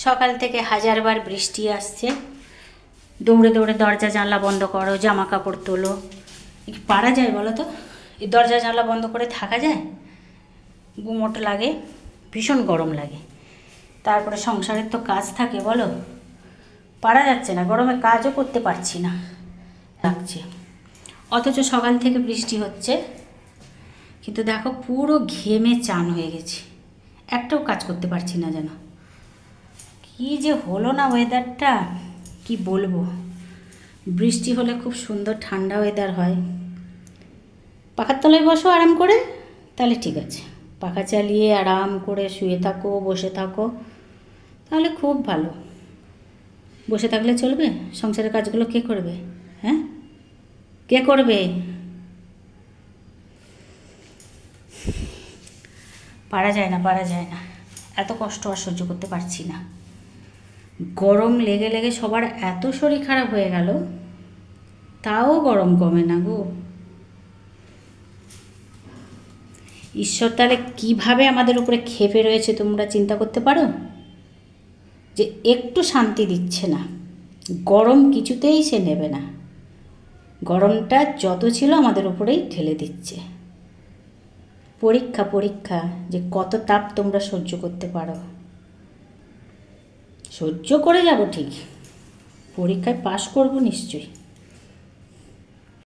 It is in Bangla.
সকাল থেকে হাজারবার বৃষ্টি আসছে, দৌড়ে দৌড়ে দরজা জানলা বন্ধ করো, জামা কাপড় তোলো। কি পারা যায় বলো তো? এই দরজা জানলা বন্ধ করে থাকা যায়? গুমোট লাগে, ভীষণ গরম লাগে। তারপরে সংসারের তো কাজ থাকে, বলো, পারা যাচ্ছে না, গরমে কাজও করতে পারছি না লাগছে। অথচ সকাল থেকে বৃষ্টি হচ্ছে, কিন্তু দেখো পুরো ঘেমে চান হয়ে গেছি, একটাও কাজ করতে পারছি না। যেন কি যে হলো না ওয়েদারটা, কি বলবো। বৃষ্টি হলে খুব সুন্দর ঠান্ডা ওয়েদার হয়, পাখার তলায় বসো আরাম করে, তাহলে ঠিক আছে। পাখা চালিয়ে আরাম করে শুয়ে থাকো, বসে থাকো, তাহলে খুব ভালো। বসে থাকলে চলবে? সংসারের কাজগুলো কে করবে? হ্যাঁ, কে করবে? পারা যায় না, পারা যায় না, এত কষ্ট আর সহ্য করতে পারছি না। গরম লেগে লেগে সবার এত শরীর খারাপ হয়ে গেল, তাও গরম কমে না গো। ঈশ্বর তাহলে কীভাবে আমাদের উপরে ক্ষেপে রয়েছে তোমরা চিন্তা করতে পারো? যে একটু শান্তি দিচ্ছে না, গরম কিছুতেই সে নেবে না, গরমটা যত ছিল আমাদের উপরেই ঠেলে দিচ্ছে। পরীক্ষা পরীক্ষা, যে কত তাপ তোমরা সহ্য করতে পারো। সহ্য করে যাব ঠিক, পরীক্ষায় পাশ করব নিশ্চয়ই।